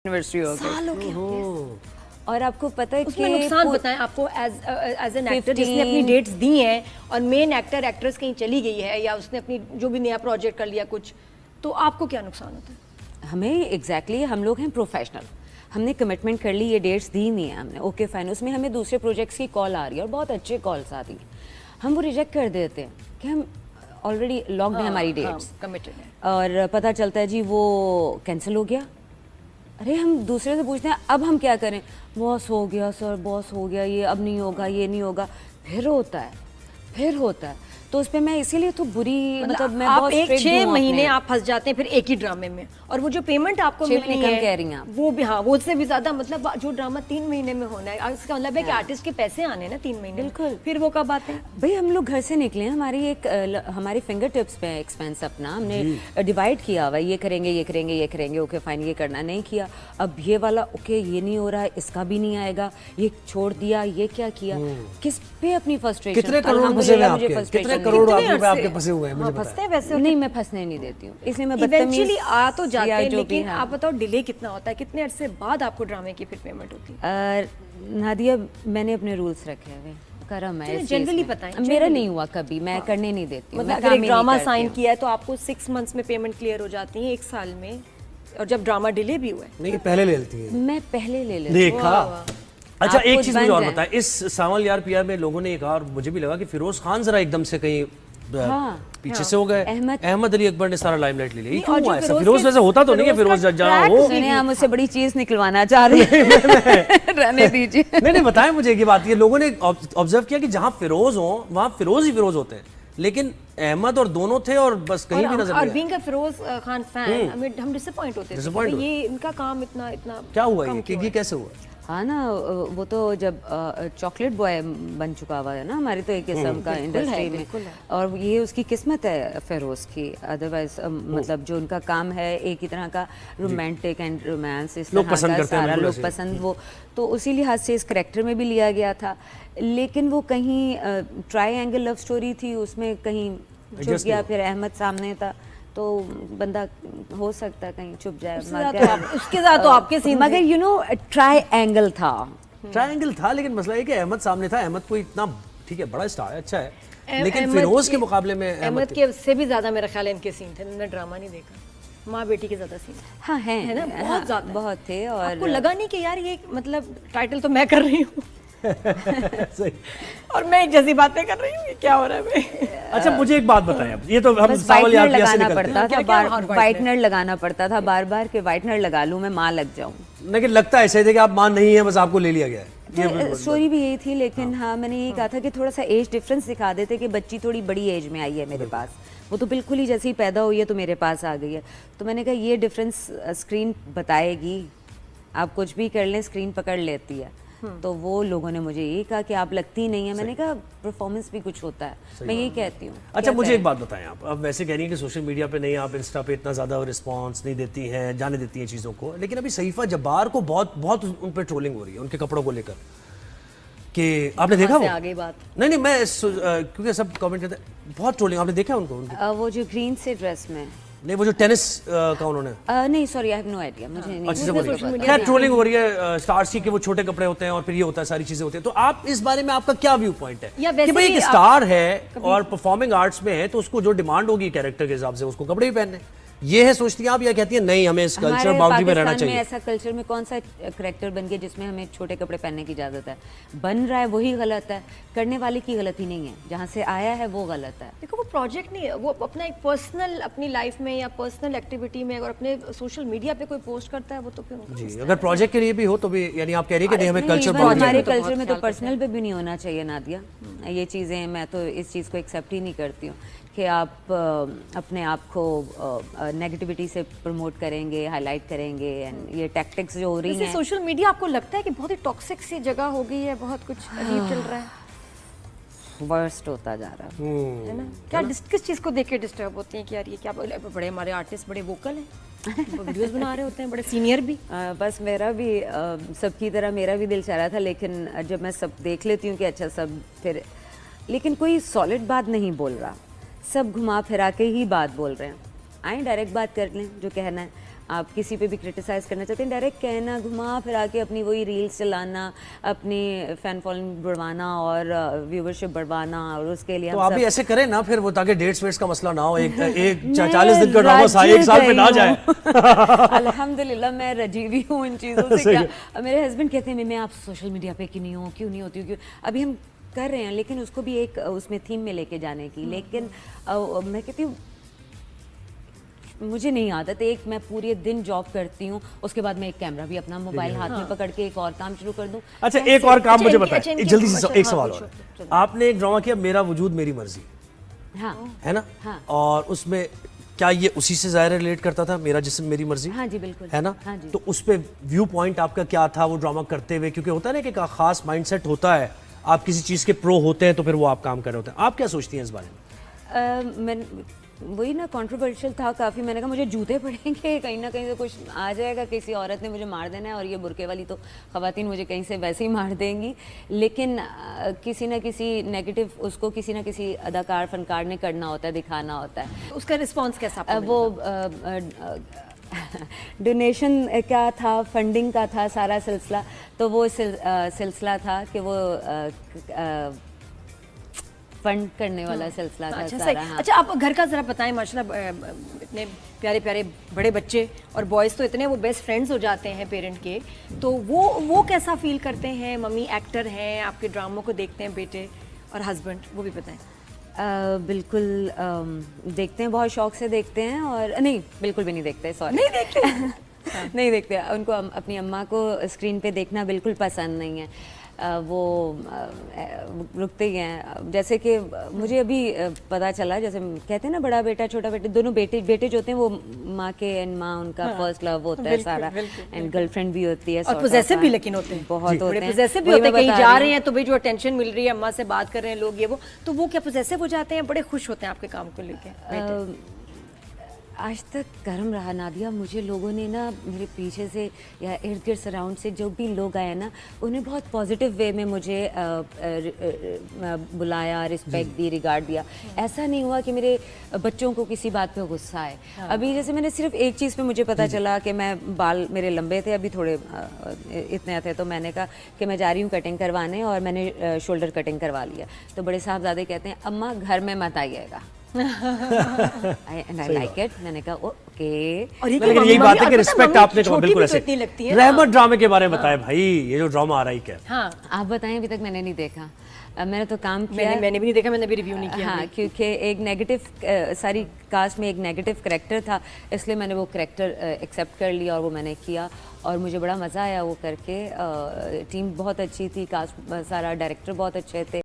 Anniversary हो गई। साल हो गया। और आपको पता है उसमें कि नुकसान बताएं आपको एज एन एक्टर जिसने अपनी डेट्स दी हैं और मेन एक्टर एक्ट्रेस कहीं चली गई है या उसने अपनी जो भी नया प्रोजेक्ट कर लिया कुछ, तो आपको क्या नुकसान होता है? हमें एग्जैक्टली हम लोग हैं प्रोफेशनल, हमने कमिटमेंट कर ली, ये डेट्स दी हुई हैं हमने, ओके फाइन। उसमें हमें दूसरे प्रोजेक्ट्स की कॉल आ रही है और बहुत अच्छे कॉल्स आ रही हैं, हम वो रिजेक्ट कर देते हैं कि हम ऑलरेडी लॉक्ड है हमारी डेट्स, कमिटेड है। और पता चलता है जी वो कैंसिल हो गया। अरे हम दूसरे से पूछते हैं अब हम क्या करें, बॉस हो गया सर, बॉस हो गया, ये अब नहीं होगा, ये नहीं होगा, फिर होता है। तो उस पर मैं इसीलिए तो बुरी, मतलब मैं आप बहुत एक strict 6 हूँ महीने अपने। आप फंस जाते हैं फिर एक ही ड्रामे में, और वो जो पेमेंट आपको 6 मिलनी महीने कम है कह रही हैं आप। वो भी, हाँ वो उससे भी ज्यादा, मतलब जो ड्रामा 3 महीने में होना है, इसका मतलब है कि आर्टिस्ट के पैसे आने हैं ना 3 महीने में। बिल्कुल। फिर वो कब आते हैं? भाई हम लोग घर से निकले हैं, हमारी फिंगर टिप्स पे एक्सपेंस अपना हमने डिवाइड किया हुआ है, ये करेंगे ये करेंगे ये करेंगे, ओके फाइन, ये करना नहीं किया, अब ये वाला ओके ये नहीं हो रहा है, इसका भी नहीं आएगा, ये छोड़ दिया, ये क्या किया, किस पे अपनी फ्रस्ट्रेशन। कितने करोड़ फंसे हुए आपके? कितने करोड़ आपके फंसे हुए हैं? मुझे बताएं। फंसते हैं वैसे नहीं, मैं फंसने नहीं देती हूँ, इसलिए मैं इवेंचुअली आ तो जाते या हैं, जो भी लेकिन है। आप बताओ डिले कितना होता है, कितने अरसे बाद आपको ड्रामे की फिर पेमेंट होती है? नादिया मैंने अपने रूल्स रखे हुए, करम है इस चीज़ जनरली में। बताएं, मेरा generally। नहीं हुआ कभी, मैं करने नहीं देती हूँ, मतलब मैं अगर काम एक ही ड्रामा नहीं करती साइन हूँ। किया है तो आपको 6 मंथ्स में पेमेंट क्लियर हो जाती है, 1 साल में, और जब ड्रामा डिले भी हुआ है नहीं, पहले ले लेती है। मैं पहले ले लेती हूँ। देखा। अच्छा, आप एक खुद चीज मुझे बन और जाएं। बताएं, इस सावल यार पियार में लोगों ने एक और मुझे भी लगा कि फिरोज खान जरा एकदम से कहीं पीछे से हो गए। अहमद अली अकबर ने सारा लाइमलाइट ले लिया, ये क्यों हुआ ऐसा? फिरोज वैसे होता तो नहीं है, फिरोज जहाँ हो। सुने आप मुझसे बड़ी चीज निकलवाना चाह रहे हैं, रहने दीजिए। नहीं बताएं मुझे ये बात, ये लोगों ने ऑब्जर्व किया कि जहाँ फिरोज हो वहाँ फिरोज ही फिरोज होते हैं, लेकिन अहमद और दोनों थे और बस कहीं भी नजर और नहीं being a Firoz Khan fan हम डिसअपॉइंट होते थे Disappoint कि होते। ये इनका काम इतना इतना क्या हुआ, कम ये क्यों ये है? कैसे हुआ? हाँ ना, वो तो जब चॉकलेट बॉय बन चुका हुआ है ना हमारी तो एक किस्म का इंडस्ट्री में, और ये उसकी किस्मत है फिरोज की। अदरवाइज मतलब जो उनका काम है एक ही तरह का रोमांटिक एंड रोमांस, इस लोग तरह पसंद का करते हैं सारा बिल्कुल लोग ऐसे। पसंद, वो तो उसी लिहाज से इस करेक्टर में भी लिया गया था, लेकिन वो कहीं ट्राई लव स्टोरी थी, उसमें कहीं छुप Adjust गया, नहीं फिर अहमद सामने था तो बंदा हो सकता है कहीं छुप जाए, उसके साथ तो आपके सीन मगर यू नो ट्राई था। ट्रायंगल था, लेकिन मसला ये कि अहमद सामने था। अहमद कोई इतना ठीक है, बड़ा स्टार है, अच्छा है, लेकिन अहमद फिरोज के के- मुकाबले में अहमद के से भी ज्यादा मेरा ख्याल है इनके सीन थे, मैंने ड्रामा नहीं देखा, माँ बेटी के ज्यादा सीन हाँ है है ना, बहुत हाँ, ज्यादा बहुत थे। और आपको लगा नहीं कि यार ये मतलब टाइटल तो मैं कर रही हूँ सही। और मैं एक जैसी बातें कर रही हूँ, ये क्या हो रहा है भाई? अच्छा मुझे एक बात बताएं, अब ये तो हम बस सावल यार वाइटनर पिया से लगाना निकलते हैं। पड़ता था, क्या-क्या बार और वाइटनर लगाना पड़ता था बार बार कि वाइटनर लगा लूं मैं माँ लग जाऊं। लेकिन लगता है ऐसे थे कि आप मान नहीं है, बस आपको ले लिया गया है। तो स्टोरी भी यही थी, लेकिन हाँ मैंने ये कहा था कि थोड़ा सा एज डिफरेंस दिखा देते कि बच्ची थोड़ी बड़ी एज में आई है मेरे पास, वो तो बिल्कुल ही जैसे ही पैदा हुई है तो मेरे पास आ गई है, तो मैंने कहा ये डिफरेंस स्क्रीन बताएगी, आप कुछ भी कर लें स्क्रीन पकड़ लेती है। तो वो लोगों ने मुझे यही कहा कि आप लगती नहीं है, मैंने कहा परफॉर्मेंस भी कुछ होता है, मैं यही कहती हूँ। अच्छा मुझे एक बात बताएं, आप अब वैसे कह रही हैं कि सोशल मीडिया पे नहीं, आप इंस्टा पे इतना ज़्यादा रिस्पांस नहीं देती हैं, जाने देती हैं चीज़ों को, लेकिन अभी सहीफा जब्बार को बहुत बहुत उन पर ट्रोलिंग हो रही है उनके कपड़ों को लेकर, कि आपने देखा वो? आ गई बात। नहीं मैं क्योंकि सब कमेंट करते हैं, बहुत ट्रोलिंग, आपने देखा उनको? वो जो ग्रीन से ड्रेस में नहीं, वो जो टेनिस का उन्होंने नहीं sorry I have no idea, मुझे नहीं अच्छे से मुझे बोलिए। खैर ट्रोलिंग हो रही है स्टार्स की कि वो छोटे कपड़े होते हैं और फिर ये होता है, सारी चीजें होती हैं, तो आप इस बारे में आपका क्या व्यू पॉइंट या है वैसे कि भाई भी एक स्टार है और परफॉर्मिंग आर्ट्स में है तो उसको जो डिमांड होगी कैरेक्टर के हिसाब से उसको कपड़े भी पहनने, ये है सोचती हैं आप, या कहती है नहीं हमें इस कल्चर हमारे बाउंड्री में रहना पाकिस्तान में चाहिए? ऐसा कल्चर में कौन सा करेक्टर बन गया जिसमें हमें छोटे कपड़े पहनने की इजाजत है? बन रहा है वही गलत है, करने वाले की गलती नहीं है, जहाँ से आया है वो गलत है। देखो वो प्रोजेक्ट नहीं है, वो अपना एक पर्सनल अपनी लाइफ में या पर्सनल एक्टिविटी में अगर अपने सोशल मीडिया पे कोई पोस्ट करता है वो तो फिर जी, अगर प्रोजेक्ट के लिए भी हो तो भी, यानी आप कह रही है कि नहीं हमें कल्चर नहीं, बाउंड्री हमारे तो बहुत कल्चर में तो ख्याल पर्सनल पे भी नहीं होना चाहिए नादिया, ये चीज़ें मैं तो इस चीज़ को एक्सेप्ट ही नहीं करती हूँ कि आप अपने आप को नेगेटिविटी से प्रमोट करेंगे, हाईलाइट करेंगे, एंड ये टैक्टिक्स जो हो रही हैं। सोशल मीडिया आपको लगता है कि बहुत ही टॉक्सिक सी जगह हो गई है, बहुत कुछ अजीब चल रहा है वर्स्ट होता जा रहा है ना? क्या किस चीज़ को देख के डिस्टर्ब होती हैं कि यार ये क्या, बड़े हमारे आर्टिस्ट बड़े वोकल हैं, वीडियोस बना रहे होते हैं, बड़े सीनियर भी। बस मेरा भी सबकी तरह मेरा भी दिल चाह रहा था, लेकिन जब मैं सब देख लेती हूँ कि अच्छा सब फिर, लेकिन कोई सॉलिड बात नहीं बोल रहा, सब घुमा फिरा के ही बात बोल रहे हैं। आए डायरेक्ट बात कर लें जो कहना है, आप किसी पे भी क्रिटिसाइज़ करना चाहते हैं, डायरेक्ट कहना, घुमा फिरा के अपनी वही रील्स चलाना, अपनी फ़ैन फॉलोइंग बढ़वाना और व्यूवरशिप बढ़वाना, और उसके लिए तो हम आप भी सब ऐसे करें ना फिर, वो ताकि डेट्स वेट्स का मसला ना हो, एक 40 दिन का ड्रामा सारे एक साल पे ना जाए। अल्हम्दुलिल्लाह मैं रजी भी हूँ इन चीज़ों से। क्या मेरे हस्बैंड कहते हैं मैं आप सोशल मीडिया पे क्यों नहीं हो, क्यों नहीं होती हो, क्यों? अभी हम कर रहे हैं, लेकिन उसको भी एक उसमें थीम में लेके जाने की। लेकिन मैं कहती हूँ मुझे नहीं आदत है, एक मैं पूरे दिन जॉब करती हूँ, उसके बाद मैं एक कैमरा भी अपना मोबाइल हाथ में पकड़ के एक और काम शुरू कर दूँ। अच्छा एक और काम मुझे बताएं, इनके- जल्दी से अच्छा, एक हाँ, सवाल पूछो, और चलो। आपने एक ड्रामा किया मेरा वजूद मेरी मर्जी, हाँ है ना? हाँ। और उसमें क्या ये उसी से ज़ाहिर रिलेट करता था, मेरा जिस्म मेरी मर्जी? हाँ जी बिल्कुल, है ना? हाँ जी। तो उस पे व्यू पॉइंट आपका क्या था वो ड्रामा करते हुए? क्योंकि होता है ना कि एक खास माइंडसेट होता है, आप किसी चीज़ के प्रो होते हैं तो फिर वो आप काम कर रहे होते हैं। आप क्या सोचती हैं इस बारे में? मैं वही ना, कंट्रोवर्शियल था काफ़ी। मैंने कहा मुझे जूते पड़ेंगे, कहीं ना कहीं से कुछ आ जाएगा, किसी औरत ने मुझे मार देना है, और ये बुरके वाली तो ख़वातीन मुझे कहीं से वैसे ही मार देंगी। लेकिन किसी ना किसी नेगेटिव उसको किसी ना किसी अदाकार फनकार ने करना होता है, दिखाना होता है। उसका रिस्पॉन्स कैसा आपको मिला? वो डोनेशन क्या था, फंडिंग का था सारा सिलसिला, तो वो सिलसिला था कि वो फंड करने वाला सिलसिला था अच्छा सारा। सही। हाँ। अच्छा आप घर का जरा बताएं, माशाल्लाह इतने प्यारे प्यारे बड़े बच्चे और बॉयज़ तो इतने वो बेस्ट फ्रेंड्स हो जाते हैं पेरेंट के, तो वो कैसा फील करते हैं? मम्मी एक्टर हैं, आपके ड्रामों को देखते हैं बेटे और हस्बैंड, वो भी बताएं। बिल्कुल देखते हैं, बहुत शौक से देखते हैं। और नहीं बिल्कुल भी नहीं देखते, सॉरी नहीं देखते? नहीं देखते। उनको अपनी अम्मा को स्क्रीन पे देखना बिल्कुल पसंद नहीं है। वो रुकते ही हैं। जैसे कि मुझे अभी पता चला, जैसे कहते हैं ना बड़ा बेटा छोटा बेटा, दोनों बेटे जो होते हैं वो माँ के एंड माँ उनका फर्स्ट लव होता है सारा, एंड गर्लफ्रेंड भी होती है, और पोजेसिव भी लेकिन होते हैं, बहुत होते हैं, पोजेसिव भी होते हैं। कहीं जा रहे हैं तो भाई जो अटेंशन मिल रही है, अम्मा से बात कर रहे हैं लोग, ये वो, तो वो क्या पोजेसिव हो जाते हैं? बड़े खुश होते हैं आपके काम को लेके? आज तक गर्म रहा नादिया। मुझे लोगों ने ना मेरे पीछे से या इर्द गिर्द सराउंड से जो भी लोग आए ना, उन्हें बहुत पॉजिटिव वे में मुझे बुलाया, रिस्पेक्ट दी, रिगार्ड दिया। ऐसा नहीं हुआ कि मेरे बच्चों को किसी बात पे गुस्सा आए। अभी जैसे मैंने सिर्फ एक चीज़ पे मुझे पता चला कि मैं बाल मेरे लंबे थे, अभी थोड़े इतने थे, तो मैंने कहा कि मैं जा रही हूँ कटिंग करवाने, और मैंने शोल्डर कटिंग करवा लिया। तो बड़े साहबजादे कहते हैं अम्मा घर में मत आइएगा। And I like it. मैंने कहा ओके। और ये लेकिन यही बात है कि रिस्पेक्ट आपने कहा, बिल्कुल ऐसे। इतनी लगती है रहमत ड्रामे के बारे में बताएं भाई, ये जो ड्रामा आ रहा है क्या? हाँ, आप बताएं, अभी तक मैंने नहीं देखा। मैंने तो काम किया। मैंने भी नहीं देखा, मैंने भी रिव्यू नहीं किया। हाँ, क्योंकि एक नेगेटिव सारी कास्ट में एक नेगेटिव करैक्टर था, इसलिए मैंने वो करैक्टर एक्सेप्ट कर लिया और वो मैंने किया, और मुझे बड़ा मज़ा आया वो करके। टीम बहुत अच्छी थी, कास्ट सारा, डायरेक्टर बहुत अच्छे थे।